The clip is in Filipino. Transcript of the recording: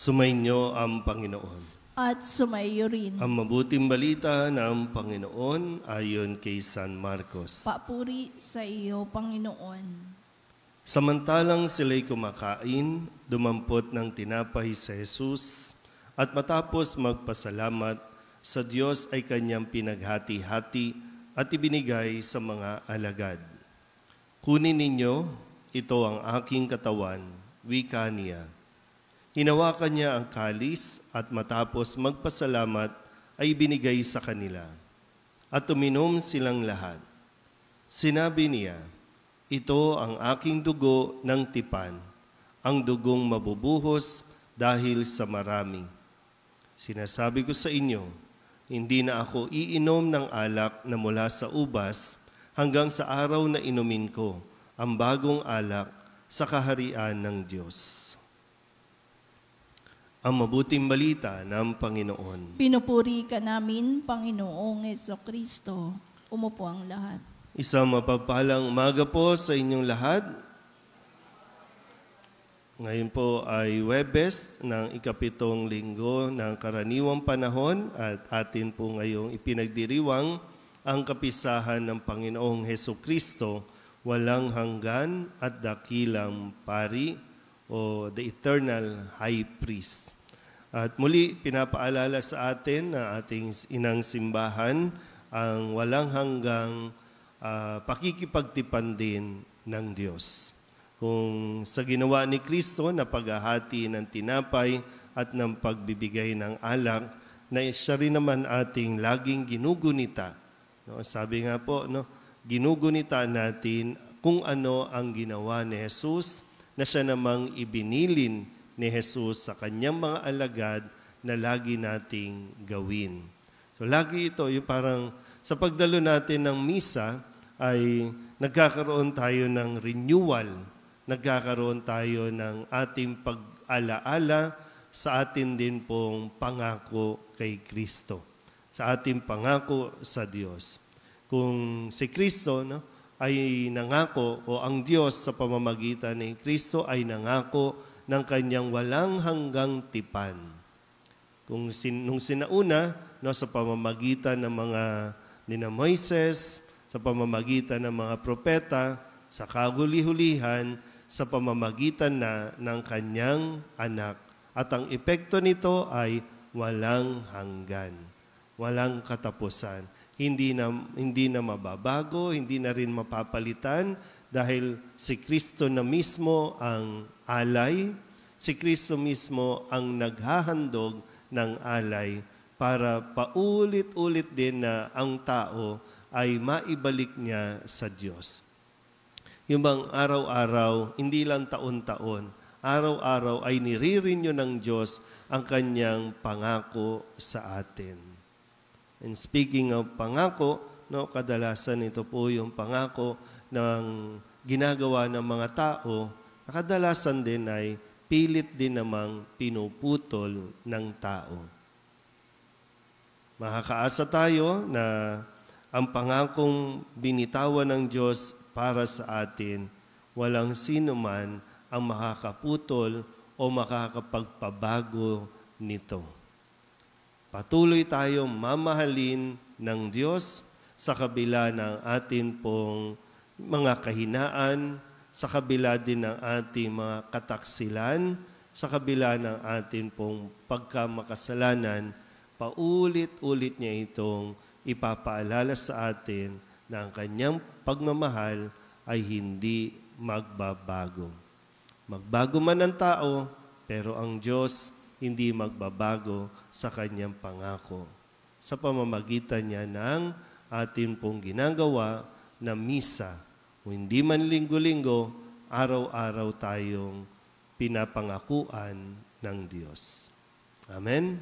Sumainyo ang Panginoon. At sumaiyo rin. Ang mabuting balita ng Panginoon ayon kay San Marcos. Papuri sa iyo, Panginoon. Samantalang sila'y kumakain, dumampot ng tinapay sa Jesus, at matapos magpasalamat, sa Diyos ay kanyang pinaghati-hati at ibinigay sa mga alagad. Kunin ninyo, ito ang aking katawan, wika niya. Hinawakan niya ang kalis at matapos magpasalamat ay binigay sa kanila. At uminom silang lahat. Sinabi niya, ito ang aking dugo ng tipan, ang dugong mabubuhos dahil sa marami. Sinasabi ko sa inyo, hindi na ako iinom ng alak na mula sa ubas hanggang sa araw na inumin ko ang bagong alak sa kaharian ng Diyos. Ang mabuting balita ng Panginoon. Pinupuri ka namin, Panginoong Jesucristo. Umupo ang lahat. Isang mapagpalang umaga po sa inyong lahat. Ngayon po ay Huwebes ng ikapitong linggo ng karaniwang panahon at atin po ngayong ipinagdiriwang ang kapisahan ng Panginoong Jesucristo, walang hanggan at dakilang pari o the eternal high priest. At muli pinapaalala sa atin na ating inang simbahan ang walang hanggang pakikipagtipan din ng Diyos. Kung sa ginawa ni Kristo na paghahati ng tinapay at ng pagbibigay ng alak, na siya rin naman ating laging ginugunita. No, sabi nga po, no, ginugunita natin kung ano ang ginawa ni Jesus, na siya namang ibinilin ni Jesus sa kanyang mga alagad na lagi nating gawin. So lagi ito, yung parang sa pagdalo natin ng misa ay nagkakaroon tayo ng renewal, nagkakaroon tayo ng ating pag-alaala sa atin din pong pangako kay Kristo, sa ating pangako sa Diyos. Kung si Kristo ay nangako o ang Diyos sa pamamagitan ni Kristo ay nangako ng kanyang walang hanggang tipan. Nung sinauna, sa pamamagitan ng mga nina Moises, sa pamamagitan ng mga propeta, sa kaguli-hulihan, sa pamamagitan ng kanyang anak. At ang epekto nito ay walang hanggan, walang katapusan. Hindi na mababago, hindi na rin mapapalitan dahil si Kristo na mismo ang alay, si Kristo mismo ang naghahandog ng alay para paulit-ulit din na ang tao ay maibalik niya sa Diyos. Yung bang araw-araw, hindi lang taon-taon, araw-araw ay nire-renew ng Diyos ang kanyang pangako sa atin. And speaking of pangako, kadalasan ito po yung pangako ng ginagawa ng mga tao, na kadalasan din ay pilit din namang pinuputol ng tao. Makakaasa tayo na ang pangakong binitawan ng Diyos para sa atin, walang sino man ang makakaputol o makakapagpabago nito. Patuloy tayong mamahalin ng Diyos sa kabila ng atin pong mga kahinaan, sa kabila din ng ating mga kataksilan, sa kabila ng atin pong pagkamakasalanan, paulit-ulit niya itong ipapaalala sa atin na ang kanyang pagmamahal ay hindi magbabago. Magbago man ang tao, pero ang Diyos hindi magbabago sa kanyang pangako. Sa pamamagitan niya ng atin pong ginagawa na misa, o hindi man linggo-linggo, araw-araw tayong pinapangakuan ng Diyos. Amen?